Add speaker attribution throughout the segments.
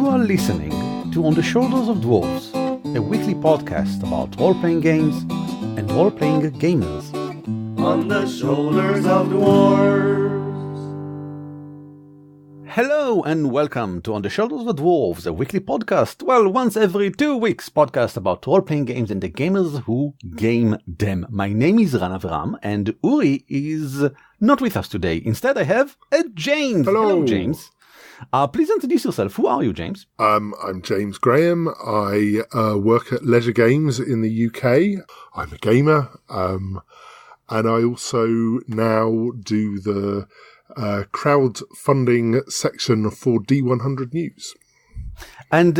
Speaker 1: You are listening to On the Shoulders of Dwarves, a weekly podcast about role-playing games and role-playing gamers.
Speaker 2: On the Shoulders of Dwarves.
Speaker 1: Hello and welcome to On the Shoulders of Dwarves, a weekly podcast, once every 2 weeks podcast about role-playing games and the gamers who game them. My name is Ran Avram and Uri is not with us today. Instead I have James. Hello James. Please introduce yourself. Who are you, James?
Speaker 3: I'm James Graham. I work at Leisure Games in the UK. I'm a gamer, and I also now do the crowdfunding section for D100 News.
Speaker 1: And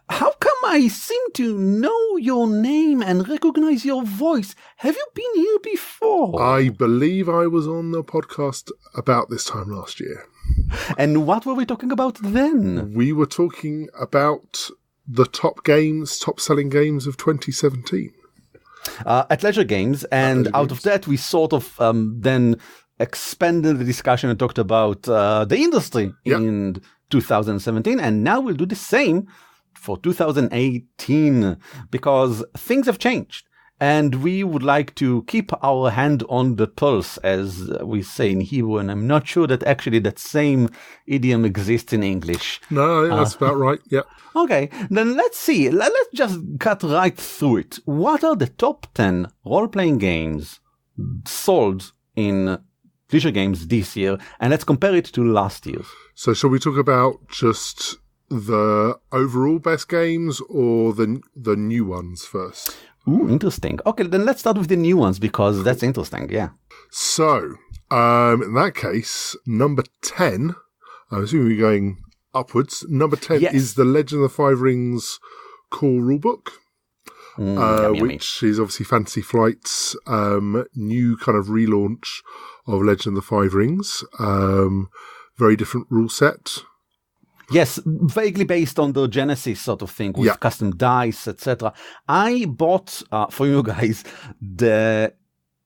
Speaker 1: how come I seem to know your name and recognize your voice? Have you been here before?
Speaker 3: I believe I was on the podcast about this time last year.
Speaker 1: And what were we talking about then?
Speaker 3: We were talking about the top selling games of 2017.
Speaker 1: At Leisure Games, and out of that we sort of then expanded the discussion and talked about the industry in 2017, and now we'll do the same for 2018, because things have changed. And we would like to keep our hand on the pulse, as we say in Hebrew, and I'm not sure that actually that same idiom exists in English.
Speaker 3: No, that's about right, yeah.
Speaker 1: Okay, then let's see. Let's just cut right through it. What are the top 10 role-playing games sold in Leisure Games this year? And let's compare it to last year's.
Speaker 3: So shall we talk about just the overall best games or the new ones first?
Speaker 1: Ooh, interesting. Okay, then let's start with the new ones, because that's interesting, yeah.
Speaker 3: So, in that case, number 10, I'm assuming we're going upwards. Number 10 is the Legend of the Five Rings core rulebook, which is obviously Fantasy Flight's new kind of relaunch of Legend of the Five Rings. Very different rule set.
Speaker 1: Yes, vaguely based on the Genesis sort of thing with custom dice, etc. I bought for you guys the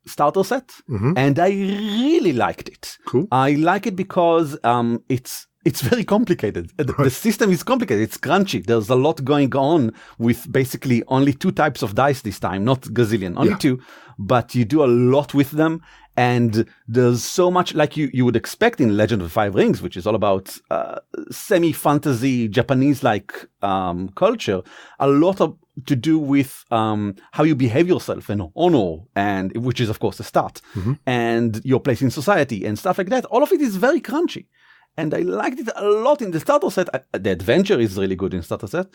Speaker 1: starter set, and I really liked it.
Speaker 3: Cool.
Speaker 1: I like it because it's very complicated. Right. The system is complicated. It's crunchy. There's a lot going on with basically only 2 types of dice this time, not gazillion, only 2, but you do a lot with them. And there's so much, like you would expect in Legend of the Five Rings, which is all about semi-fantasy, Japanese-like culture, a lot to do with how you behave yourself and honor, and which is, of course, the start, and your place in society and stuff like that. All of it is very crunchy. And I liked it a lot in the starter set. The adventure is really good in starter set.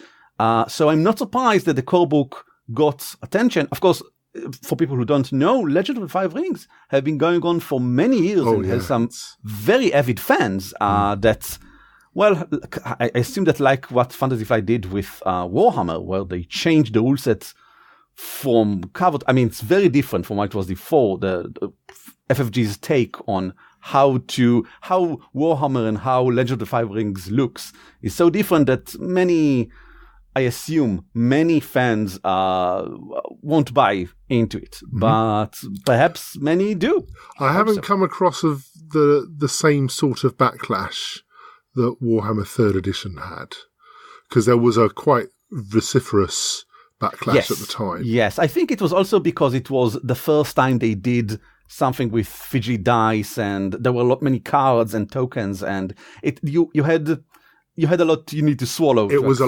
Speaker 1: So I'm not surprised that the core book got attention. Of course, for people who don't know, Legend of the Five Rings have been going on for many years and has some very avid fans that, I assume that like what Fantasy Flight did with Warhammer, where they changed the rule set from covered. I mean, it's very different from what it was before. The FFG's take on how Warhammer and how Legend of the Five Rings looks is so different that I assume many fans won't buy into it, but perhaps many do.
Speaker 3: I haven't come across of the same sort of backlash that Warhammer 3rd Edition had, because there was a quite vociferous backlash at the time. Yes,
Speaker 1: I think it was also because it was the first time they did something with Fiji dice, and there were many cards and tokens, and you had a lot you need to swallow.
Speaker 3: It was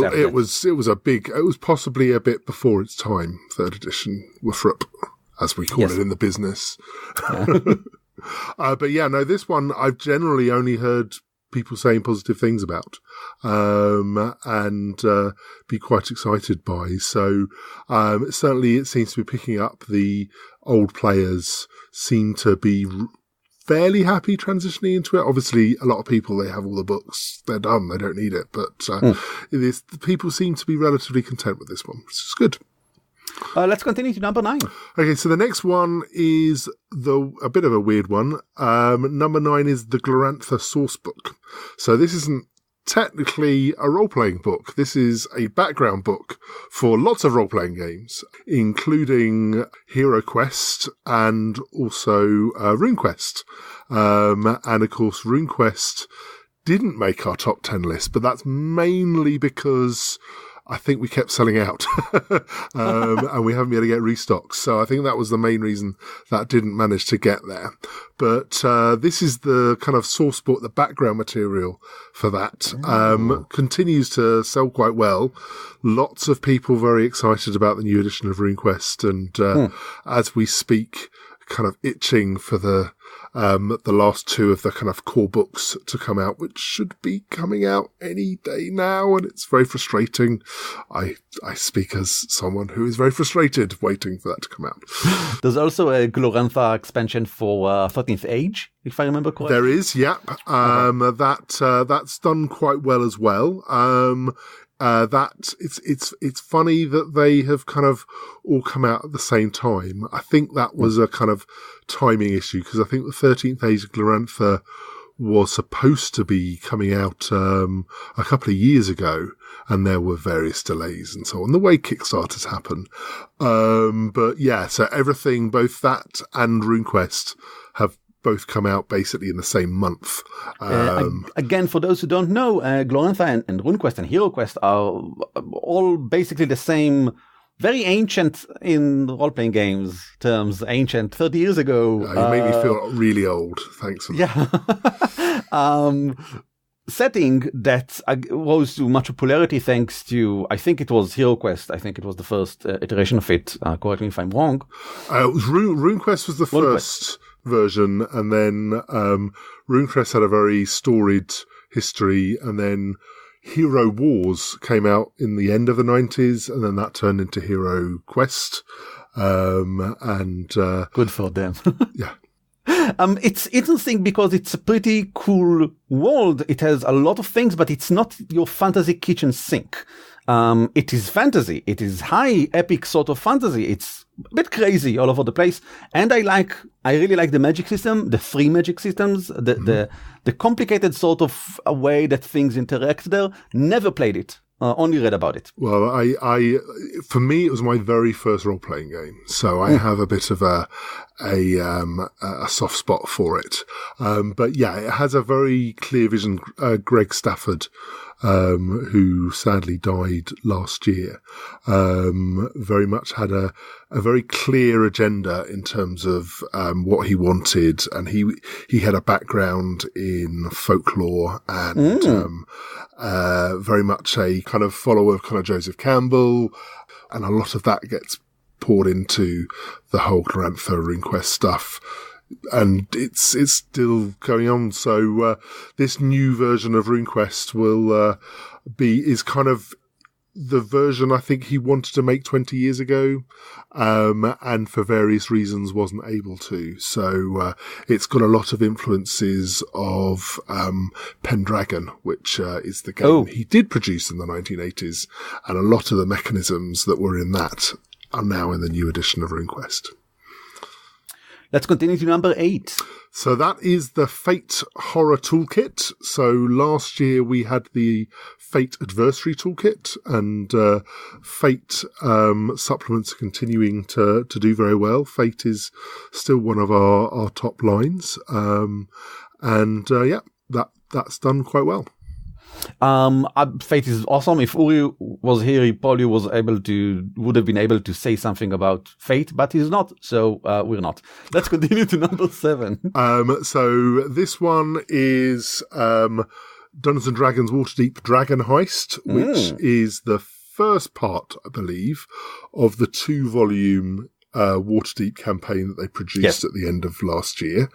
Speaker 3: possibly a bit before its time, 3rd edition, Woothrup, as we call it in the business. But this one I've generally only heard people saying positive things about, and be quite excited by. So certainly it seems to be picking up. The old players seem to be fairly happy transitioning into it. Obviously, a lot of people, they have all the books, they're done, they don't need it. But people seem to be relatively content with this one, which is good.
Speaker 1: Let's continue to number 9.
Speaker 3: Okay, so the next one is a bit of a weird one. Number 9 is the Glorantha Sourcebook. So this isn't technically a role-playing book. This is a background book for lots of role-playing games, including Hero Quest and also RuneQuest. And of course, RuneQuest didn't make our top 10 list, but that's mainly because I think we kept selling out and we haven't been able to get restocks. So I think that was the main reason that didn't manage to get there. But this is the kind of source book, the background material for that. Continues to sell quite well. Lots of people very excited about the new edition of RuneQuest. And as we speak, kind of itching for the last two of the kind of core books to come out, which should be coming out any day now, and it's very frustrating. I speak as someone who is very frustrated waiting for that to come out.
Speaker 1: There's also a Glorantha expansion for 13th Age, if I remember correctly.
Speaker 3: There is, yep. That's done quite well as well. That it's funny that they have kind of all come out at the same time. I think that was a kind of timing issue, because I think the 13th Age of Glorantha was supposed to be coming out a couple of years ago, and there were various delays and so on, the way Kickstarters happen. But yeah, so everything, both that and RuneQuest, have both come out basically in the same month.
Speaker 1: Again, for those who don't know, Glorantha and RuneQuest and HeroQuest are all basically the same, very ancient in role-playing games terms, ancient 30 years ago.
Speaker 3: You make me feel really old. Thanks for that.
Speaker 1: Yeah. Setting that rose to much popularity thanks to, I think it was HeroQuest. I think it was the first iteration of it. Correct me if I'm wrong.
Speaker 3: It was RuneQuest was the first version, and then RuneQuest had a very storied history, and then Hero Wars came out in the end of the 90s, and then that turned into Hero Quest.
Speaker 1: Good for them.
Speaker 3: Yeah.
Speaker 1: It's interesting because it's a pretty cool world. It has a lot of things, but it's not your fantasy kitchen sink. It is fantasy. It is high epic sort of fantasy. It's a bit crazy all over the place. And I really like the magic system, the 3 magic systems, the complicated sort of a way that things interact there. Never played it. Only read about it.
Speaker 3: Well, for me, it was my very first role-playing game, so I have a bit of a soft spot for it. But yeah, it has a very clear vision. Greg Stafford, who sadly died last year, very much had a very clear agenda in terms of what he wanted, and he had a background in folklore and very much a kind of follower of kind of Joseph Campbell, and a lot of that gets poured into the whole Glorantha RuneQuest stuff. And it's still going on. So this new version of RuneQuest is kind of the version I think he wanted to make 20 years ago, and for various reasons wasn't able to. So it's got a lot of influences of Pendragon, which is the game he did produce in the 1980s, and a lot of the mechanisms that were in that are now in the new edition of RuneQuest.
Speaker 1: Let's continue to number 8.
Speaker 3: So that is the Fate Horror Toolkit. So last year we had the Fate Adversary Toolkit, and Fate supplements are continuing to do very well. Fate is still one of our top lines. That's done quite well.
Speaker 1: Fate is awesome. If Uri was here, he probably would have been able to say something about Fate, but he's not, so we're not. Let's continue to number 7.
Speaker 3: So this one is Dungeons & Dragons Waterdeep Dragon Heist, which is the first part, I believe, of the 2-volume Waterdeep campaign that they produced at the end of last year.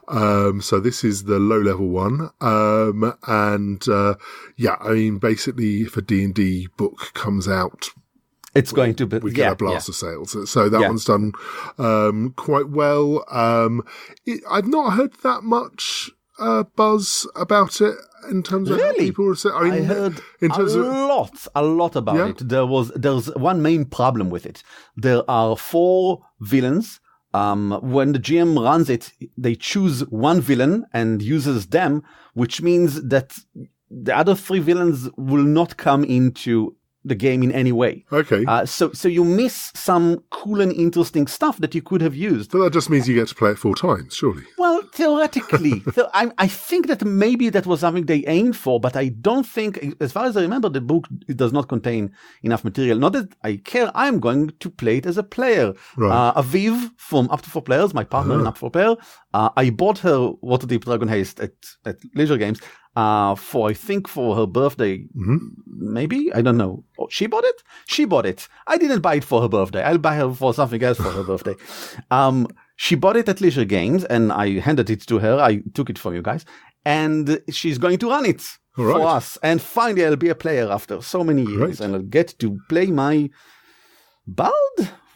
Speaker 3: So this is the low level one. Basically if a D&D book comes out,
Speaker 1: it's going to be,
Speaker 3: we get a blast of sales. So that one's done, quite well. I've not heard that much, buzz about it in terms of how people are saying.
Speaker 1: I heard a lot about it. There's one main problem with it. There are 4 villains. When the GM runs it, they choose one villain and uses them, which means that the other 3 villains will not come into the game in any way.
Speaker 3: Okay.
Speaker 1: So you miss some cool and interesting stuff that you could have used.
Speaker 3: But that just means you get to play it 4 times, surely.
Speaker 1: Well, theoretically. I think that maybe that was something they aimed for, but I don't think, as far as I remember, the book it does not contain enough material. Not that I care. I'm going to play it as a player.
Speaker 3: Right.
Speaker 1: Aviv from Up to 4 Players, my partner in Up to 4 Player, I bought her Waterdeep Dragon Heist at Leisure Games. For her birthday, maybe? I don't know. Oh, she bought it? She bought it. I didn't buy it for her birthday. I'll buy her for something else for her birthday. She bought it at Leisure Games, and I handed it to her. I took it from you guys. And she's going to run it for us. And finally, I'll be a player after so many years. And I'll get to play my Bard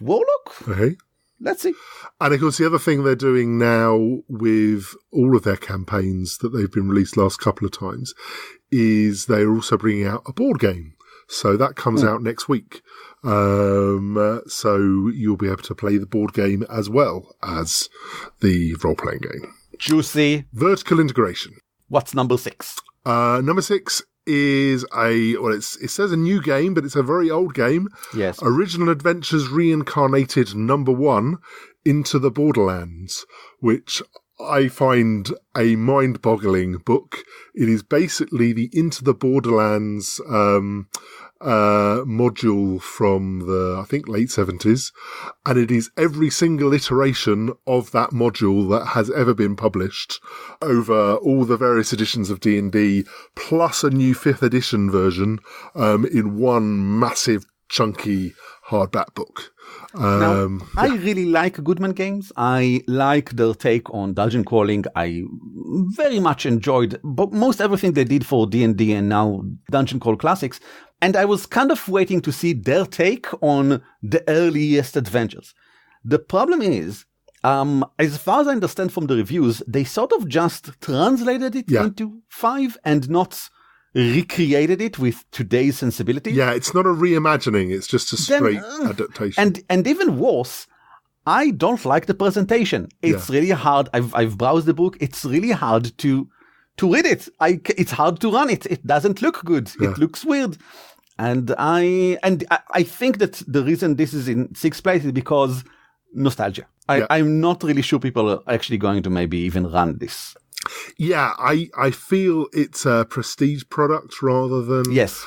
Speaker 1: Warlock.
Speaker 3: Okay.
Speaker 1: Let's see.
Speaker 3: And of course, the other thing they're doing now with all of their campaigns that they've been released last couple of times is they're also bringing out a board game. So that comes out next week. So you'll be able to play the board game as well as the role-playing game.
Speaker 1: Juicy.
Speaker 3: Vertical integration.
Speaker 1: What's number 6?
Speaker 3: Number 6 is it says a new game, but it's a very old game.
Speaker 1: Yes.
Speaker 3: Original Adventures Reincarnated number 1, Into the Borderlands, which I find a mind-boggling book. It is basically the Into the Borderlands module from the, I think, late 70s. And it is every single iteration of that module that has ever been published over all the various editions of D&D, plus a new 5th edition version in one massive, chunky hardback book.
Speaker 1: Now, I really like Goodman games. I like their take on dungeon crawling. I very much enjoyed most everything they did for D&D and now Dungeon Crawl Classics. And I was kind of waiting to see their take on the earliest adventures. The problem is, as far as I understand from the reviews, they sort of just translated it into 5 and not recreated it with today's sensibility.
Speaker 3: Yeah, it's not a reimagining, it's just a straight adaptation.
Speaker 1: And even worse, I don't like the presentation. It's really hard. I've browsed the book. It's really hard to read it. It's hard to run it. It doesn't look good. It looks weird. And I think that the reason this is in 6th place is because nostalgia. I'm not really sure people are actually going to maybe even run this.
Speaker 3: Yeah, I feel it's a prestige product rather than...
Speaker 1: Yes.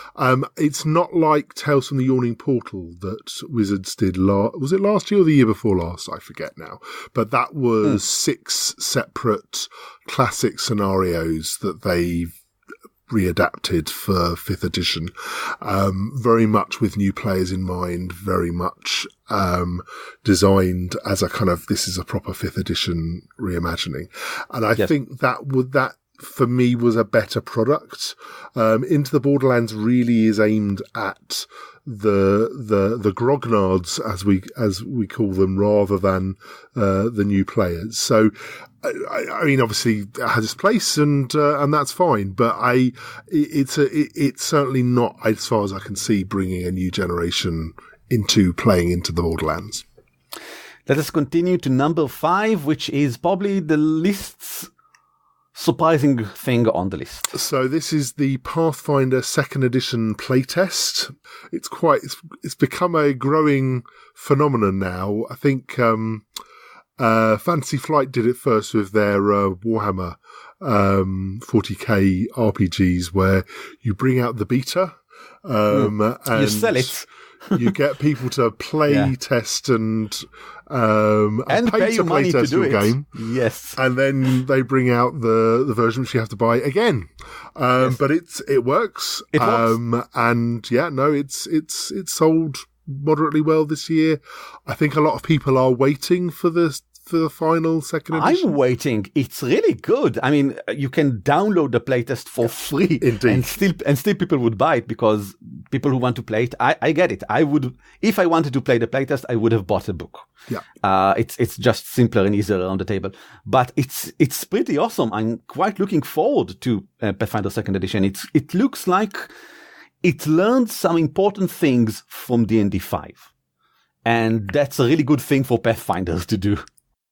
Speaker 3: It's not like Tales from the Yawning Portal that Wizards did was it last year or the year before last? I forget now. But that was 6 separate classic scenarios that they've readapted for 5th edition, very much with new players in mind, very much designed as a kind of, this is a proper 5th edition reimagining. And I think that for me was a better product. Into the Borderlands really is aimed at the grognards, as we call them, rather than the new players. So I mean, obviously it has its place and that's fine, but it's certainly not, as far as I can see, bringing a new generation into playing Into the Borderlands.
Speaker 1: Let us continue to number 5, which is probably the list's surprising thing on the list. So
Speaker 3: this is the Pathfinder 2nd edition playtest. It's become a growing phenomenon now. I think Fantasy Flight did it first with their Warhammer 40k RPGs, where you bring out the beta and
Speaker 1: you sell it.
Speaker 3: You get people to play test and pay to play test your game.
Speaker 1: Yes,
Speaker 3: and then they bring out the version which you have to buy again. But it works.
Speaker 1: It works.
Speaker 3: And it's sold moderately well this year. I think a lot of people are waiting for the final 2nd edition.
Speaker 1: I'm waiting. It's really good. I mean, you can download the playtest for free.
Speaker 3: Indeed.
Speaker 1: And still people would buy it because people who want to play it, I get it. I would, if I wanted to play the playtest, I would have bought a book.
Speaker 3: Yeah.
Speaker 1: It's just simpler and easier on the table. But it's pretty awesome. I'm quite looking forward to Pathfinder 2nd edition. It looks like it learned some important things from D&D 5. And that's a really good thing for Pathfinders to do.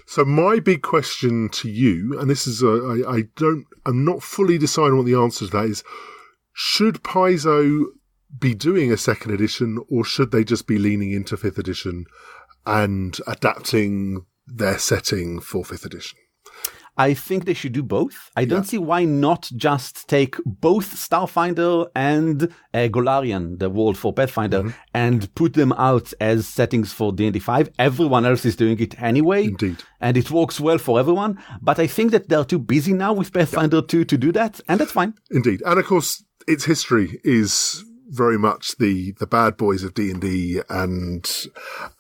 Speaker 3: So my big question to you, and this is I'm not fully deciding what the answer to that is, should Paizo be doing a second edition, or should they just be leaning into 5th edition and adapting their setting for 5th edition?
Speaker 1: I think they should do both. I don't see why not just take both Starfinder and Golarion, the world for Pathfinder, and put them out as settings for D&D 5. Everyone else is doing it anyway.
Speaker 3: Indeed.
Speaker 1: And it works well for everyone. But I think that they're too busy now with Pathfinder 2 to do that, and that's fine.
Speaker 3: Indeed. And of course, its history is very much the bad boys of D&D and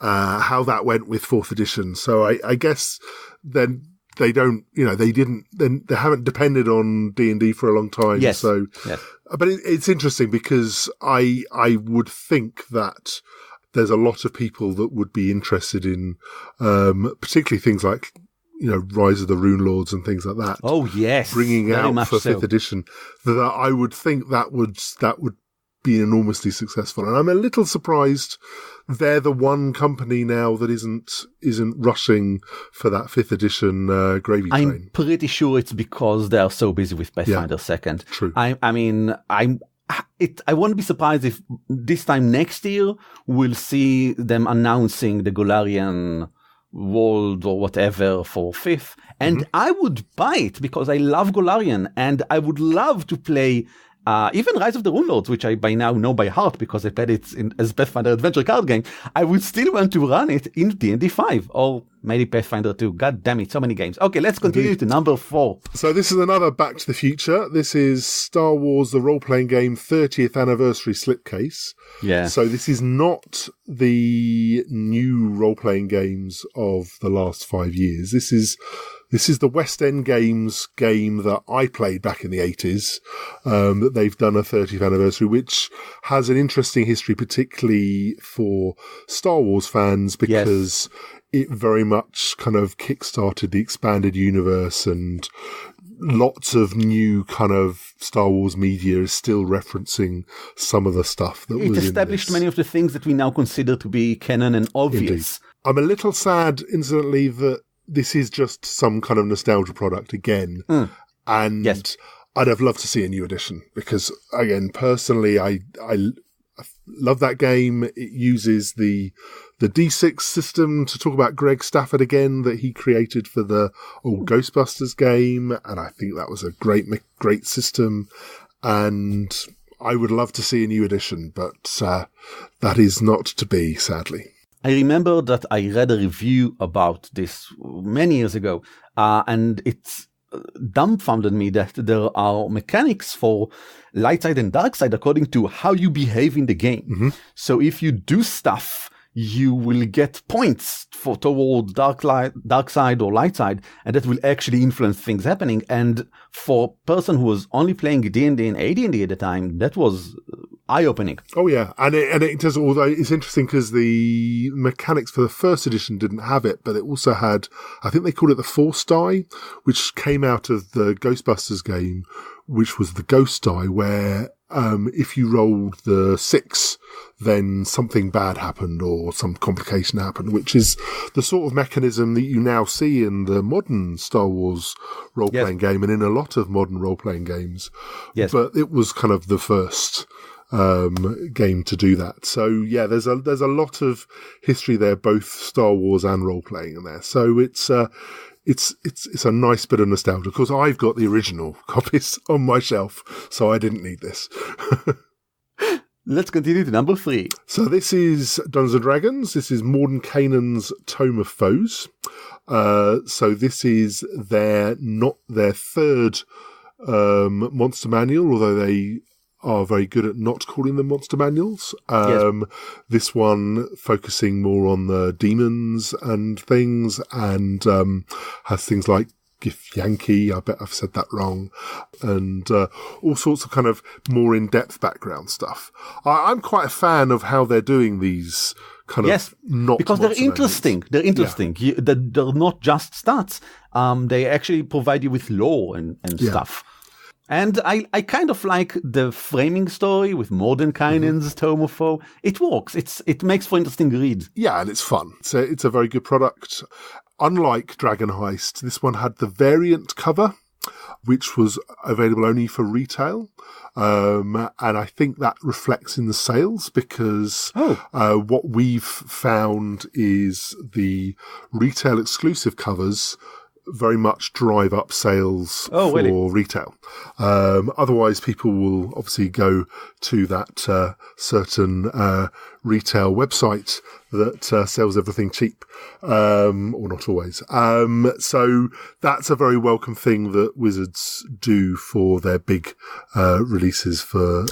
Speaker 3: how that went with 4th edition. So I guess then they don't, they haven't depended on D&D for a long time.
Speaker 1: Yes.
Speaker 3: So,
Speaker 1: yes.
Speaker 3: But it's interesting because I would think that there's a lot of people that would be interested in, particularly things like, Rise of the Rune Lords and things like that.
Speaker 1: Oh, yes.
Speaker 3: Bringing out for 5th
Speaker 1: so.
Speaker 3: edition, that I would think that would be enormously successful. And I'm a little surprised they're the one company now that isn't rushing for that 5th edition gravy train.
Speaker 1: I'm pretty sure it's because they are so busy with Pathfinder 2nd.
Speaker 3: True.
Speaker 1: I won't be surprised if this time next year we'll see them announcing the Golarion world or whatever for 5th. And I would buy it because I love Golarion and I would love to play even Rise of the Rune Lords, which I by now know by heart because I played it as Pathfinder adventure card game. I would still want to run it in D&D 5 or maybe Pathfinder 2. God damn it, so many games. Okay, let's continue to number 4.
Speaker 3: So this is another Back to the Future. This is Star Wars, the role-playing game 30th anniversary slipcase.
Speaker 1: Yeah.
Speaker 3: So this is not the new role-playing games of the last 5 years. This is the West End Games game that I played back in the 80s, that they've done a 30th anniversary, which has an interesting history, particularly for Star Wars fans, because it very much kind of kickstarted the expanded universe, and lots of new kind of Star Wars media is still referencing some of the stuff that was in this. It
Speaker 1: established many of the things that we now consider to be canon and obvious.
Speaker 3: Indeed. I'm a little sad, incidentally, that this is just some kind of nostalgia product again. And I'd have loved to see a new edition because, again, personally, I love that game. It uses the D6 system to talk about Greg Stafford again that he created for the old Ghostbusters game. And I think that was a great system. And I would love to see a new edition, but that is not to be, sadly.
Speaker 1: I remember that I read a review about this many years ago, and it's dumbfounded me that there are mechanics for light side and dark side according to how you behave in the game. So if you do stuff, you will get points toward dark side or light side, and that will actually influence things happening. And for a person who was only playing D&D and AD&D at the time, that was eye-opening.
Speaker 3: Oh yeah, and it does. Although it's interesting because the mechanics for the first edition didn't have it, but it also had, I think they called it the Force die, which came out of the Ghostbusters game, which was the Ghost die, where if you rolled the 6, then something bad happened or some complication happened, which is the sort of mechanism that you now see in the modern Star Wars role-playing game and in a lot of modern role-playing games.
Speaker 1: Yes.
Speaker 3: But it was kind of the first game to do that. So yeah, there's a lot of history there, both Star Wars and role-playing in there. So it's a nice bit of nostalgia. Of course, I've got the original copies on my shelf, so I didn't need this.
Speaker 1: Let's continue to number 3.
Speaker 3: So this is Dungeons & Dragons. This is Mordenkainen's Tome of Foes. So this is not their third monster manual, although they are very good at not calling them monster manuals. This one focusing more on the demons and things, and has things like Gif Yankee, I bet I've said that wrong, and all sorts of kind of more in-depth background stuff. I'm quite a fan of how they're doing these kind of not
Speaker 1: because they're interesting. They're interesting.
Speaker 3: Yeah.
Speaker 1: They're not just stats. They actually provide you with lore and stuff. And I kind of like the framing story with Mordenkainen's Tome of Foe. It works. It makes for interesting read.
Speaker 3: Yeah, and it's fun. So it's a very good product. Unlike Dragon Heist, this one had the variant cover, which was available only for retail. And I think that reflects in the sales because what we've found is the retail exclusive covers very much drive up sales for retail. Otherwise, people will obviously go to that certain retail website that sells everything cheap, or not always. So that's a very welcome thing that Wizards do for their big releases for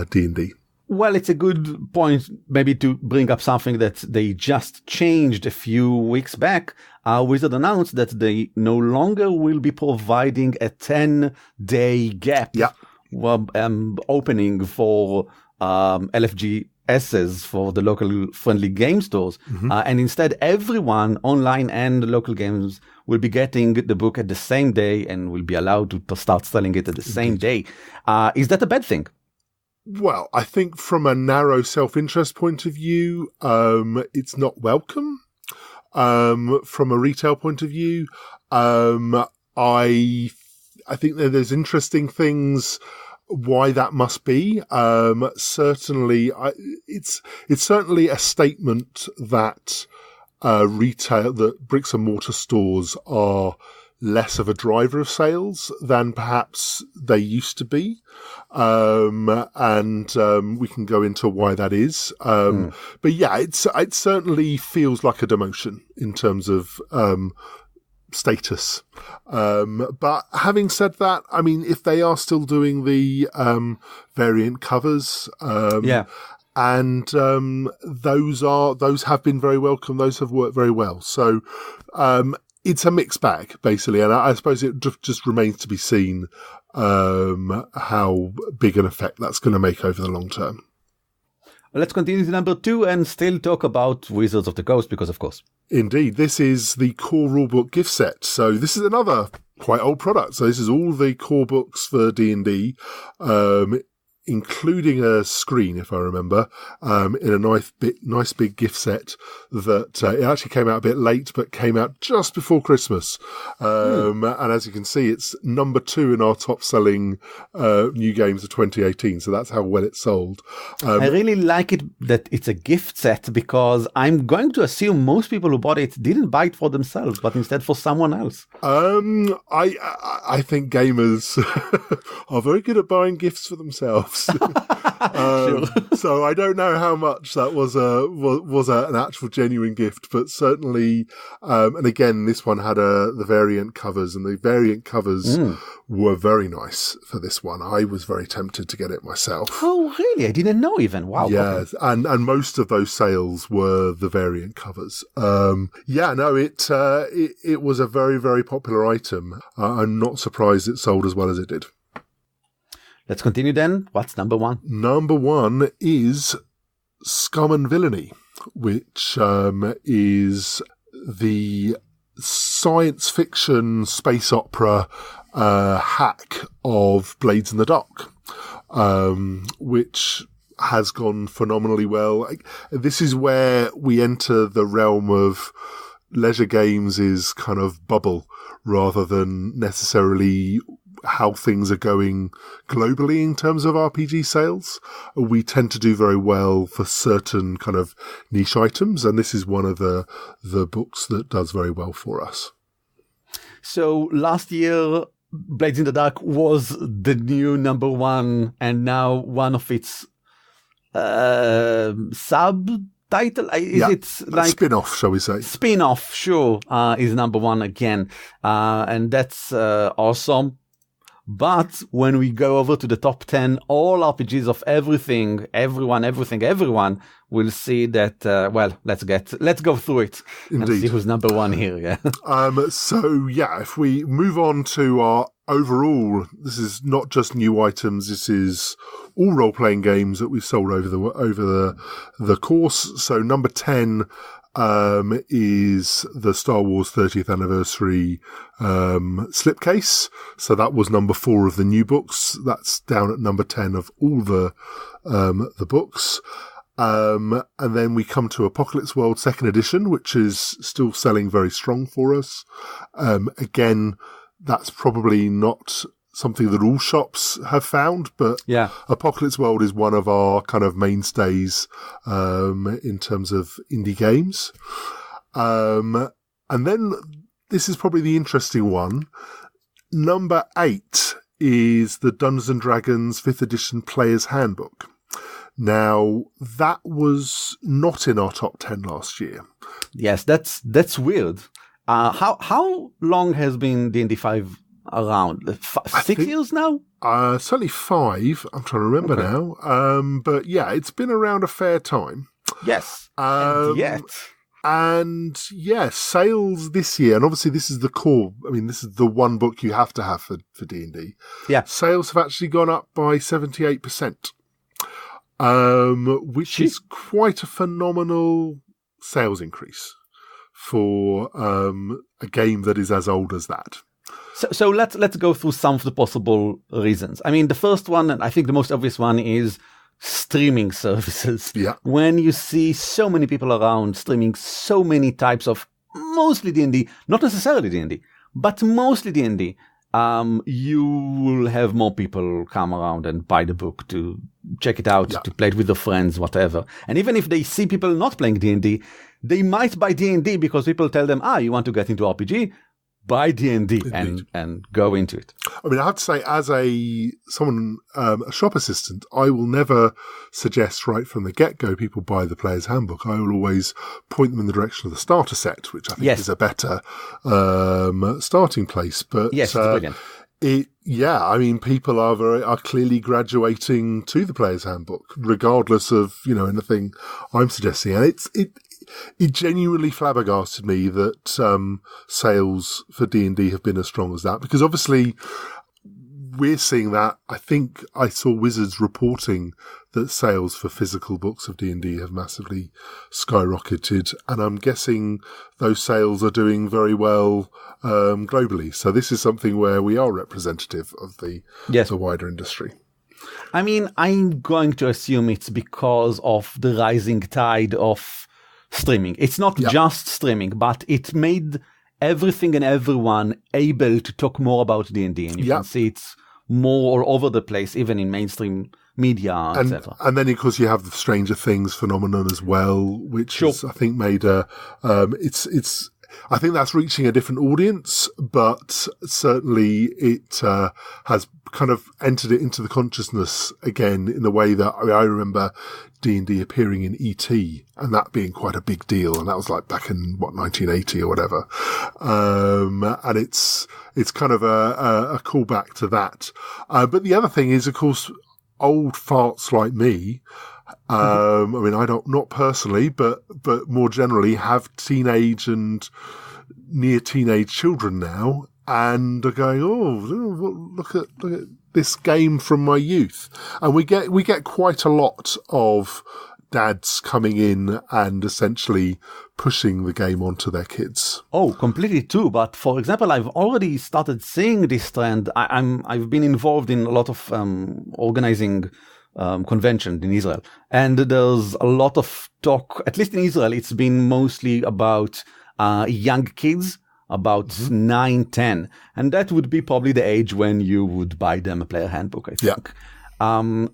Speaker 3: D&D.
Speaker 1: Well, it's a good point maybe to bring up something that they just changed a few weeks back. Wizard announced that they no longer will be providing a 10-day gap opening for LFGSs for the local friendly game stores. And instead, everyone online and local games will be getting the book at the same day and will be allowed to start selling it at the same day. Is that a bad thing?
Speaker 3: Well, I think from a narrow self-interest point of view, it's not welcome. From a retail point of view, I think that there's interesting things why that must be. Certainly, it's certainly a statement that that bricks and mortar stores are less of a driver of sales than perhaps they used to be. And we can go into why that is. But yeah, it certainly feels like a demotion in terms of status. But having said that, I mean, if they are still doing the variant covers, and those have been very welcome. Those have worked very well. So it's a mixed bag, basically, and I suppose it just remains to be seen how big an effect that's going to make over the long term.
Speaker 1: Let's continue to number 2 and still talk about Wizards of the Coast, because of course.
Speaker 3: Indeed, this is the core rulebook gift set. So this is another quite old product. So this is all the core books for D&D, including a screen, if I remember, in a nice big gift set that it actually came out a bit late, but came out just before Christmas. And as you can see, it's number 2 in our top selling new games of 2018. So that's how well it sold.
Speaker 1: I really like it that it's a gift set, because I'm going to assume most people who bought it didn't buy it for themselves, but instead for someone else.
Speaker 3: I think gamers are very good at buying gifts for themselves. So I don't know how much that was an actual genuine gift, but certainly, and again, this one had the variant covers, and the variant covers were very nice for this one. I was very tempted to get it myself.
Speaker 1: Oh, really? I didn't know even. Wow.
Speaker 3: Yeah, and most of those sales were the variant covers. It was a very, very popular item. I'm not surprised it sold as well as it did.
Speaker 1: Let's continue then. What's number 1?
Speaker 3: Number 1 is Scum and Villainy, which is the science fiction space opera hack of Blades in the Dark, which has gone phenomenally well. This is where we enter the realm of leisure games is kind of bubble rather than necessarily how things are going globally in terms of RPG sales. We tend to do very well for certain kind of niche items, and this is one of the books that does very well for us. So
Speaker 1: last year, Blades in the Dark was the new number 1, and now one of its subtitle, it's like
Speaker 3: spin-off, shall we say?
Speaker 1: Spin-off, sure, is number 1 again, and that's awesome. But when we go over to the top 10, all RPGs of everything, everyone will see that, let's go through it.
Speaker 3: Indeed.
Speaker 1: And see who's number 1 here. Yeah.
Speaker 3: If we move on to our overall, this is not just new items, this is all role-playing games that we've sold over the course. So number 10, is the Star Wars 30th anniversary slipcase. So that was number 4 of the new books. That's down at number 10 of all the books. And then we come to Apocalypse World 2nd edition, which is still selling very strong for us. Again, that's probably not something that all shops have found, but Apocalypse World is one of our kind of mainstays in terms of indie games. And then this is probably the interesting one. Number 8 is the Dungeons & Dragons 5th edition Player's Handbook. Now, that was not in our top 10 last year.
Speaker 1: Yes, that's weird. How long has been D&D 5 around? 6 years now?
Speaker 3: Certainly 5. I'm trying to remember now. But yeah, it's been around a fair time.
Speaker 1: Yes.
Speaker 3: And sales this year, and obviously this is the core. I mean, this is the one book you have to have for D&D.
Speaker 1: Yeah.
Speaker 3: Sales have actually gone up by 78%, which is quite a phenomenal sales increase for a game that is as old as that.
Speaker 1: So let's go through some of the possible reasons. I mean, the first one, and I think the most obvious one, is streaming services.
Speaker 3: Yeah.
Speaker 1: When you see so many people around streaming so many types of mostly D&D, not necessarily D&D, but mostly D&D, you will have more people come around and buy the book to check it out, to play it with their friends, whatever. And even if they see people not playing D&D, they might buy D&D because people tell them, you want to get into RPG? Buy D&D and go into it.
Speaker 3: I mean, I have to say, as a shop assistant, I will never suggest right from the get-go people buy the Player's Handbook. I will always point them in the direction of the starter set, which I think is a better starting place. But
Speaker 1: yes, it's brilliant.
Speaker 3: I mean, people are clearly graduating to the Player's Handbook, regardless of anything I'm suggesting, and it genuinely flabbergasted me that sales for D&D have been as strong as that, because obviously we're seeing that. I think I saw Wizards reporting that sales for physical books of D&D have massively skyrocketed, and I'm guessing those sales are doing very well globally. So this is something where we are representative of the wider industry.
Speaker 1: I mean, I'm going to assume it's because of the rising tide of streaming. It's not just streaming, but it made everything and everyone able to talk more about D&D, and you can see it's more all over the place, even in mainstream media, etc.
Speaker 3: And then, of course, you have the Stranger Things phenomenon as well, which has, I think, made it's. I think that's reaching a different audience, but certainly it has kind of entered it into the consciousness again in a way that I remember D&D appearing in E.T. and that being quite a big deal. And that was like back in 1980 or whatever. And it's kind of a callback to that. But the other thing is, of course, old farts like me, I mean, I don't, not personally, but more generally, have teenage and near teenage children now, and are going, look at this game from my youth, and we get quite a lot of dads coming in and essentially pushing the game onto their kids.
Speaker 1: Oh, completely too. But for example, I've already started seeing this trend. I've been involved in a lot of organizing convention in Israel, and there's a lot of talk, at least in Israel, it's been mostly about young kids, about 9, 10, and that would be probably the age when you would buy them a player handbook, I think.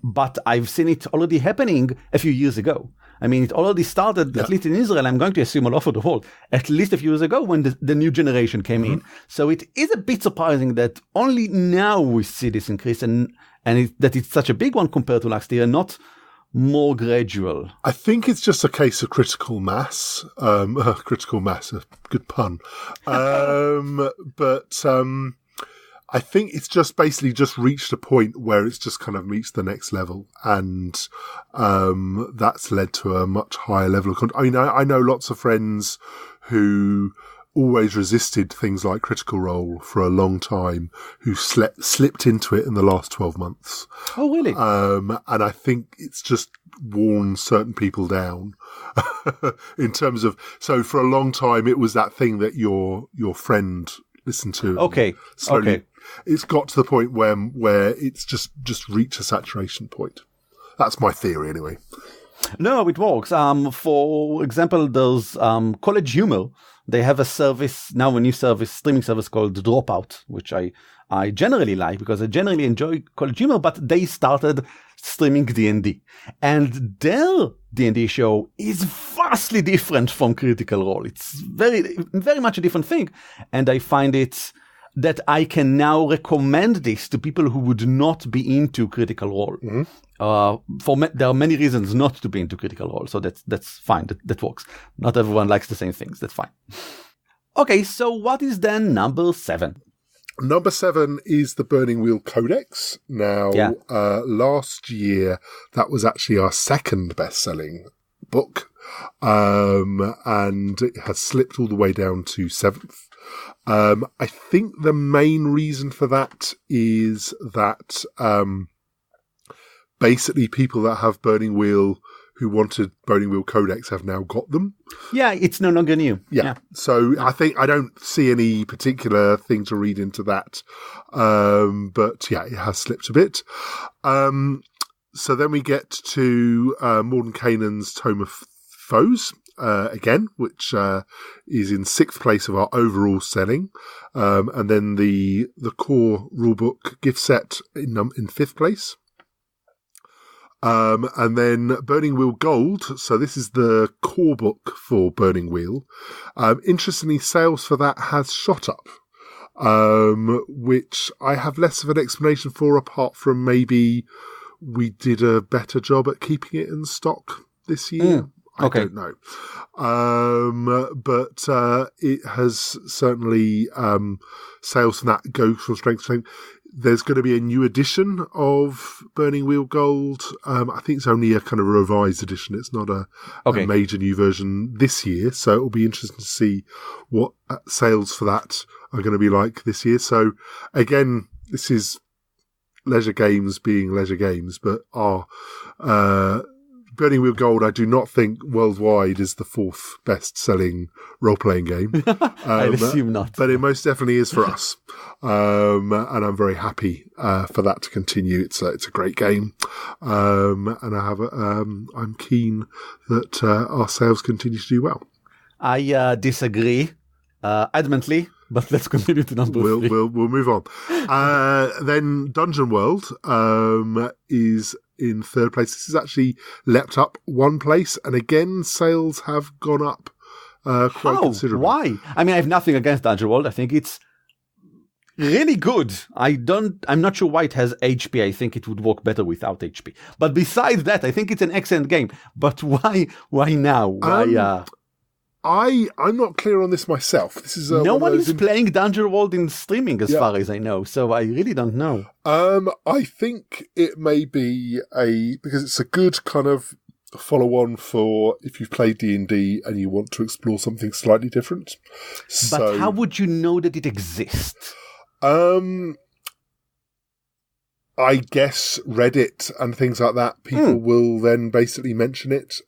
Speaker 1: But I've seen it already happening a few years ago. I mean, it already started, at least in Israel, I'm going to assume all over the world, at least a few years ago when the new generation came in. So it is a bit surprising that only now we see this increase, and that it's such a big one compared to last year, not more gradual.
Speaker 3: I think it's just a case of critical mass. Critical mass, a good pun. But I think it's just basically just reached a point where it's just kind of reached the next level, and that's led to a much higher level of I mean, I know lots of friends who always resisted things like Critical Role for a long time, who slipped into it in the last 12 months.
Speaker 1: Oh, really?
Speaker 3: And I think it's just worn certain people down in terms of, so for a long time, it was that thing that your friend listened to.
Speaker 1: Okay.
Speaker 3: Slowly,
Speaker 1: okay.
Speaker 3: It's got to the point where it's just reached a saturation point. That's my theory anyway.
Speaker 1: No, it works. For example, there's college humor They have a service now, a new service, streaming service called Dropout, which I generally like because I generally enjoy college humor, but they started streaming D&D. And their D&D show is vastly different from Critical Role. It's very, very much a different thing. And I find it that I can now recommend this to people who would not be into Critical Role. Mm-hmm. There are many reasons not to be into Critical Role, so that's fine. That works. Not everyone likes the same things. That's fine. Okay, so what is then number 7?
Speaker 3: Number 7 is the Burning Wheel Codex. Now, last year, that was actually our second best-selling book, and it has slipped all the way down to 7th. I think the main reason for that is that basically people that have Burning Wheel who wanted Burning Wheel Codex have now got them.
Speaker 1: Yeah, it's no longer new.
Speaker 3: Yeah. So I don't see any particular thing to read into that. But yeah, it has slipped a bit. So then we get to Mordenkainen's Tome of Foes. Again, which is in 6th place of our overall selling, and then the core rulebook Giftset in 5th place, and then Burning Wheel Gold. So this is the core book for Burning Wheel. Interestingly, sales for that has shot up, which I have less of an explanation for, apart from maybe we did a better job at keeping it in stock this year. I don't know. But it has certainly, sales from that go from strength to strength. There's going to be a new edition of Burning Wheel Gold. I think it's only a kind of revised edition. It's not a major new version this year. So it'll be interesting to see what sales for that are going to be like this year. So again, this is leisure games being leisure games, but our, Burning Wheel Gold, I do not think worldwide is the 4th best-selling role-playing game.
Speaker 1: I assume not.
Speaker 3: But it most definitely is for us. And I'm very happy for that to continue. It's a great game. And I'm keen that our sales continue to do well.
Speaker 1: I disagree adamantly, but let's continue to number 3.
Speaker 3: We'll move on. Then Dungeon World is in 3rd place. This has actually leapt up 1 place, and again, sales have gone up quite considerably.
Speaker 1: Why? I mean, I have nothing against Dungeon World. I think it's really good. I'm not sure why it has HP. I think it would work better without HP. But besides that, I think it's an excellent game. But why now? Why?
Speaker 3: I'm not clear on this myself. This is
Speaker 1: no one is playing Dungeon World in streaming, as far as I know. So I really don't know.
Speaker 3: I think it may be because it's a good kind of follow-on for if you've played D&D and you want to explore something slightly different.
Speaker 1: But how would you know that it exists? I guess Reddit and things like that, people will then basically mention it.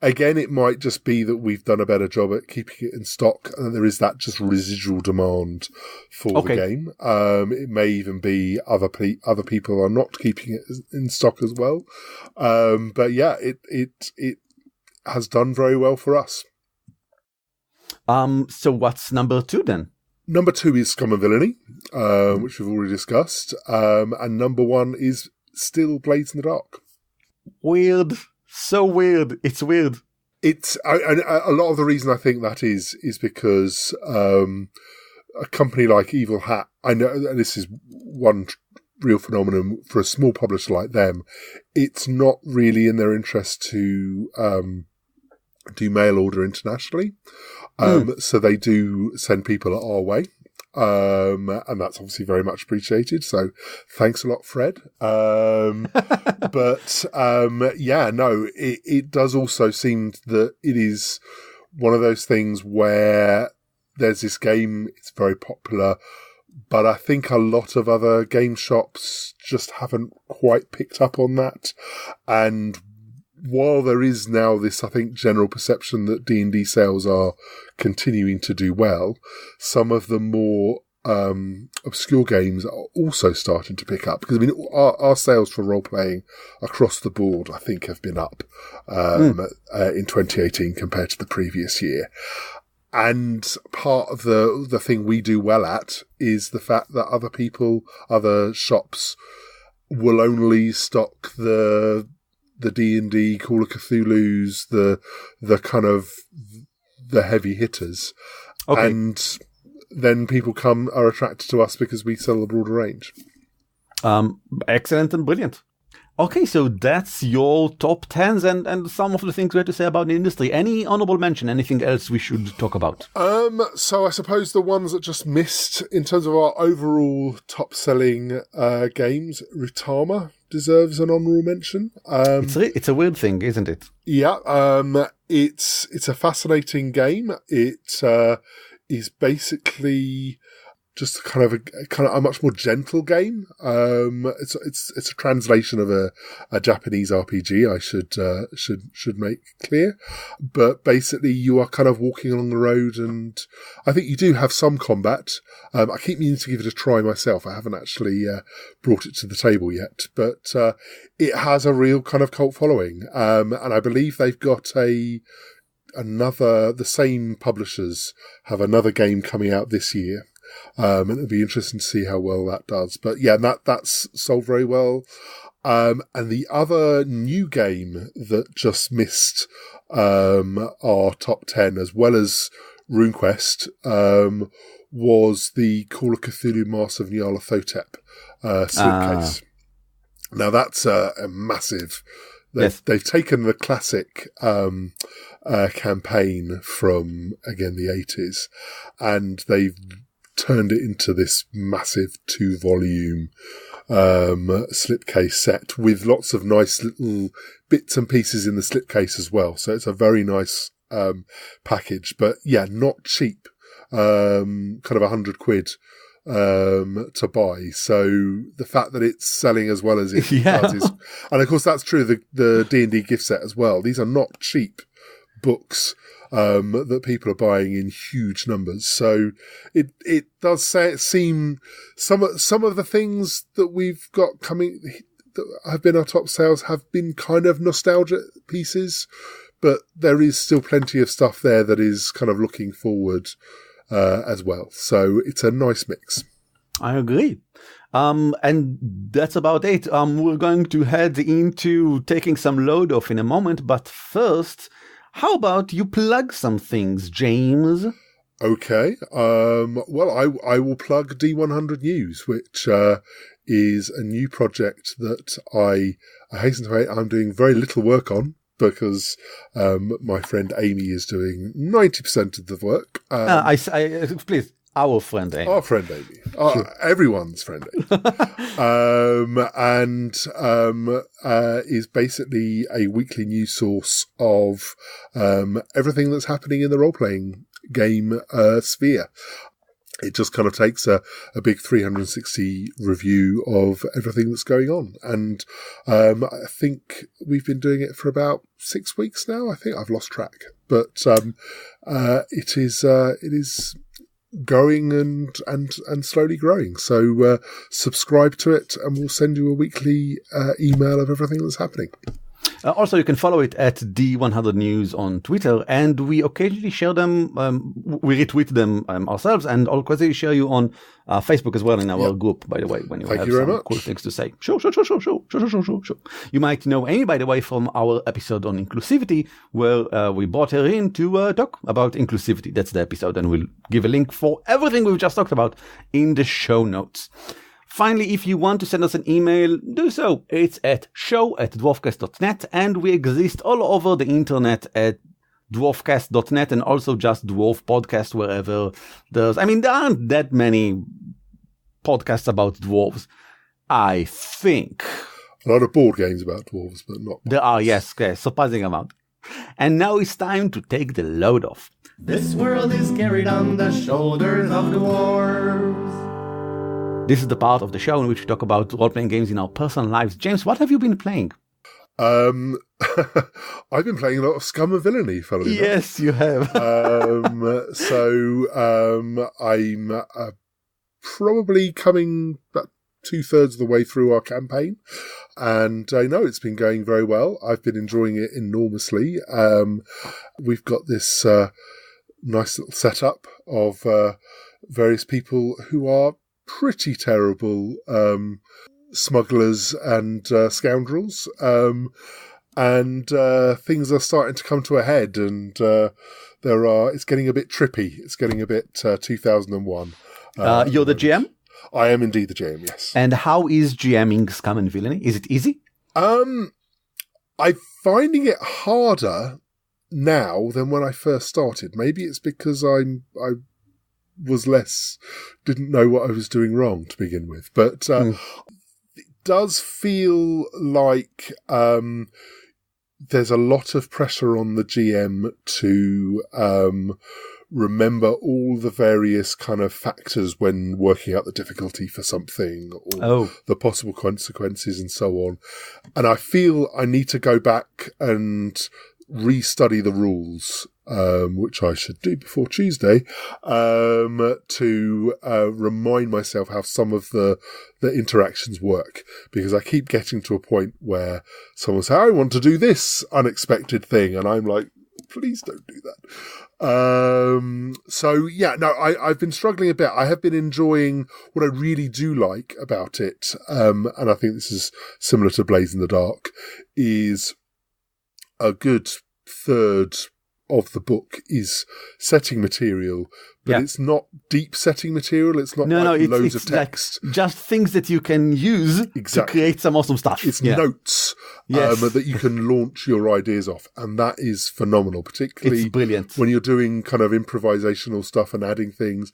Speaker 1: Again, it might just be that we've done a better job at keeping it in stock, and there is that just residual demand for the game. It may even be other people are not keeping it in stock as well. But yeah, it has done very well for us. So what's number 2 then?
Speaker 3: Number 2 is Scum and Villainy, which we've already discussed. And number 1 is still Blades in the Dark.
Speaker 1: Weird. So weird. It's weird.
Speaker 3: It's a lot of the reason I think that is because a company like Evil Hat, I know, and this is one real phenomenon for a small publisher like them, it's not really in their interest to do mail order internationally. So they do send people our way. And that's obviously very much appreciated. So thanks a lot, Fred. It does also seem that it is one of those things where there's this game, it's very popular, but I think a lot of other game shops just haven't quite picked up on that. And while there is now this, I think, general perception that D&D sales are continuing to do well, some of the more obscure games are also starting to pick up. Because, I mean, our sales for role-playing across the board, I think, have been up in 2018 compared to the previous year. And part of the thing we do well at is the fact that other shops will only stock the D&D, Call of Cthulhu's, the kind of the heavy hitters. Okay. And then people are attracted to us because we sell a broader range.
Speaker 1: Excellent and brilliant. Okay, so that's your top 10s and some of the things we had to say about the industry. Any honourable mention? Anything else we should talk about?
Speaker 3: So I suppose the ones that just missed in terms of our overall top-selling games, Ritama deserves an honourable mention.
Speaker 1: It's a weird thing, isn't it?
Speaker 3: Yeah, it's a fascinating game. It is basically just kind of a much more gentle game. It's a translation of a Japanese RPG. I should make clear, but basically you are kind of walking along the road, and I think you do have some combat. I keep meaning to give it a try myself. I haven't actually brought it to the table yet, but it has a real kind of cult following, and I believe they've got the same publishers have another game coming out this year. And it'll be interesting to see how well that does. But yeah, that's sold very well. And the other new game that just missed our top 10, as well as RuneQuest, was the Call of Cthulhu Mask of Nyarlathotep slipcase. Now that's a massive... They've taken the classic campaign from, again, the 80s, and they've turned it into this massive 2-volume slipcase set with lots of nice little bits and pieces in the slipcase as well. So it's a very nice package, but yeah, not cheap. Kind of £100 to buy. So the fact that it's selling as well as it does is, and of course that's true. The D&D gift set as well. These are not cheap books that people are buying in huge numbers. So it does seem some of the things that we've got coming that have been our top sales have been kind of nostalgia pieces, but there is still plenty of stuff there that is kind of looking forward as well. So it's a nice mix.
Speaker 1: I agree. And that's about it. We're going to head into taking some load off in a moment, but first, how about you plug some things, James?
Speaker 3: Okay. Well, I will plug D100 News, which is a new project that I hasten to say I'm doing very little work on, because my friend Amy is doing 90% of the work.
Speaker 1: Please, our friend Amy.
Speaker 3: Our friend Amy. Sure. Everyone's friend Amy. And is basically a weekly news source of everything that's happening in the role-playing game sphere. It just kind of takes a big 360 review of everything that's going on. And I think we've been doing it for about 6 weeks now. I think I've lost track. But it is going and slowly growing. So subscribe to it and we'll send you a weekly email of everything that's happening.
Speaker 1: Also, you can follow it at D100 News on Twitter, and we occasionally share them, we retweet them ourselves, and I'll occasionally share you on Facebook as well in our group, by the way, when you have some cool things to say. Sure. You might know Amy, by the way, from our episode on inclusivity, where we brought her in to talk about inclusivity. That's the episode, and we'll give a link for everything we've just talked about in the show notes. Finally, if you want to send us an email, do so. It's at show@dwarfcast.net, and we exist all over the internet at dwarfcast.net and also just Dwarf Podcast wherever there aren't that many podcasts about dwarves, I think.
Speaker 3: A lot of board games about dwarves, but not.
Speaker 1: There are, yes, surprising amount. And now it's time to take the load off.
Speaker 2: This world is carried on the shoulders of dwarves.
Speaker 1: This is the part of the show in which we talk about role-playing games in our personal lives. James, what have you been playing?
Speaker 3: I've been playing a lot of Scum and Villainy, fellow.
Speaker 1: Yes, you have.
Speaker 3: I'm probably coming about 2/3 of the way through our campaign, and I know it's been going very well. I've been enjoying it enormously. We've got this nice little setup of various people who are pretty terrible smugglers and scoundrels. And things are starting to come to a head, and it's getting a bit trippy. It's getting a bit 2001.
Speaker 1: You're the GM?
Speaker 3: I am indeed the GM, yes.
Speaker 1: And how is GMing Scum and Villainy? Is it easy?
Speaker 3: I'm finding it harder now than when I first started. Maybe it's because I didn't know what I was doing wrong to begin with. But it does feel like there's a lot of pressure on the GM to remember all the various kind of factors when working out the difficulty for something, or the possible consequences and so on. And I feel I need to go back and restudy the rules, which I should do before Tuesday, to remind myself how some of the interactions work, because I keep getting to a point where someone says, I want to do this unexpected thing, and I'm like, please don't do that. I've been struggling a bit. I have been enjoying what I really do like about it, and I think this is similar to Blaze in the Dark, is a good third of the book is setting material, but it's not deep setting material. It's not loads of text.
Speaker 1: Like just things that you can use to create some awesome stuff.
Speaker 3: It's notes that you can launch your ideas off, and that is phenomenal, particularly
Speaker 1: it's brilliant
Speaker 3: when you're doing kind of improvisational stuff and adding things.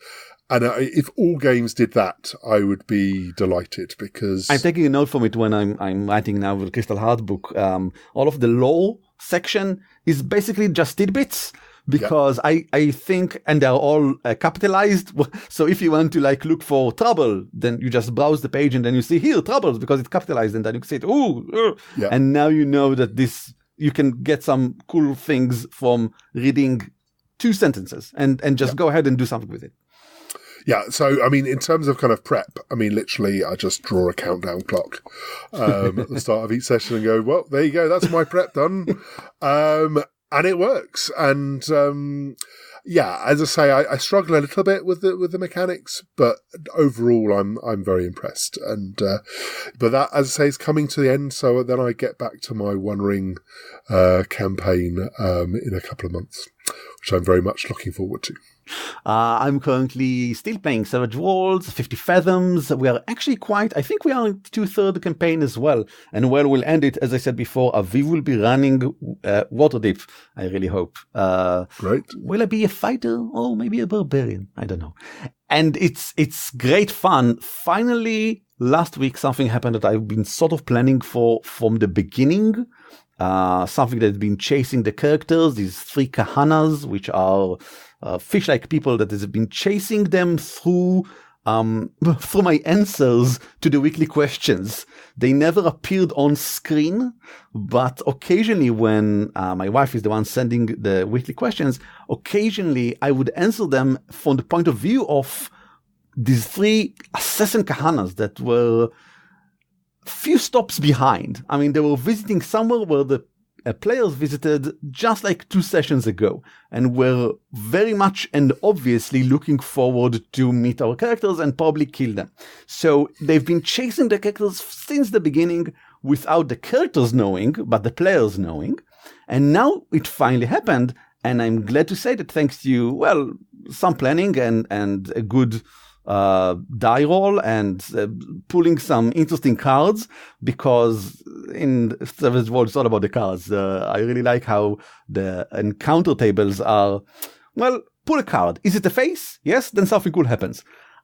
Speaker 3: And if all games did that, I would be delighted, because
Speaker 1: I'm taking a note from it when I'm writing now with Crystal Heart book. All of the lore section is basically just tidbits, because I think, and they're all capitalized. So if you want to like look for trouble, then you just browse the page and then you see here troubles because it's capitalized, and then you say, and now you know that you can get some cool things from reading 2 sentences and just go ahead and do something with it.
Speaker 3: Yeah, so, I mean, in terms of kind of prep, I mean, literally, I just draw a countdown clock at the start of each session and go, well, there you go, that's my prep done. And it works. And, as I say, I struggle a little bit with the mechanics, but overall, I'm very impressed. And, but that, as I say, is coming to the end, so then I get back to my One Ring campaign in a couple of months, which I'm very much looking forward to.
Speaker 1: I'm currently still playing Savage Worlds, 50 Fathoms. We are actually I think we are in 2/3 campaign as well. And while we'll end it, as I said before, Aviv will be running Waterdeep, I really hope.
Speaker 3: Right.
Speaker 1: Will I be a fighter or maybe a barbarian? I don't know. And it's great fun. Finally, last week, something happened that I've been sort of planning for from the beginning. Something that's been chasing the characters, these 3 kahanas, which are fish-like people that has been chasing them through my answers to the weekly questions. They never appeared on screen, but occasionally when my wife is the one sending the weekly questions, occasionally I would answer them from the point of view of these 3 assassin kahanas that were few stops behind. I mean, they were visiting somewhere where the players visited just like 2 sessions ago, and were very much and obviously looking forward to meet our characters and probably kill them. So they've been chasing the characters since the beginning without the characters knowing, but the players knowing. And now it finally happened, and I'm glad to say that thanks to, some planning and a good die roll and pulling some interesting cards, because in Savage World it's all about the cards. I really like how the encounter tables are, pull a card. Is it a face? Yes, then something cool happens.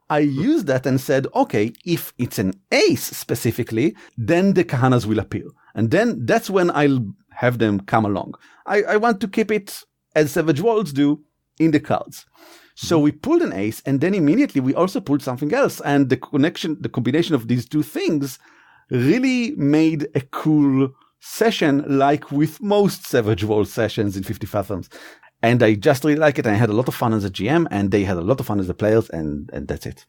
Speaker 1: I used that and said, okay, if it's an ace specifically, then the kahanas will appear. And then that's when I'll have them come along. I want to keep it, as Savage Worlds do, in the cards. So we pulled an ace, and then immediately we also pulled something else. And the combination of these 2 things really made a cool session, like with most Savage World sessions in 50 Fathoms. And I just really like it. And I had a lot of fun as a GM, and they had a lot of fun as the players, and that's it.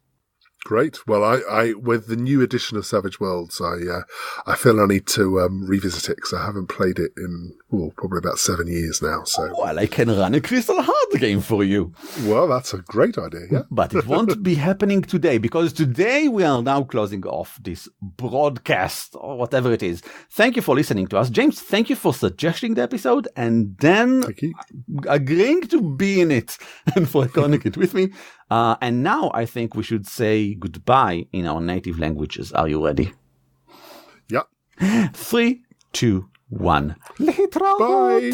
Speaker 3: Great. Well, I with the new edition of Savage Worlds, I feel I need to revisit it, because I haven't played it in probably about 7 years now. So,
Speaker 1: well, I can run a Crystal Heart game for you.
Speaker 3: Well, that's a great idea, yeah.
Speaker 1: But it won't be happening today, because today we are now closing off this broadcast, or whatever it is. Thank you for listening to us. James, thank you for suggesting the episode, and then agreeing to be in it, and for recording it with me. And now I think we should say goodbye in our native languages. Are you ready?
Speaker 3: Yeah.
Speaker 1: 3, 2, 1.
Speaker 3: Bye.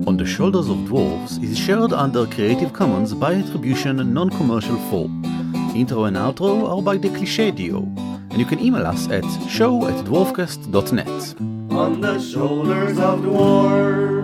Speaker 4: On the Shoulders of Dwarves is shared under Creative Commons by attribution non-commercial 4. Intro and outro are by the Cliché Duo, and you can email us at show@dwarfcast.net.
Speaker 2: On the shoulders of dwarves.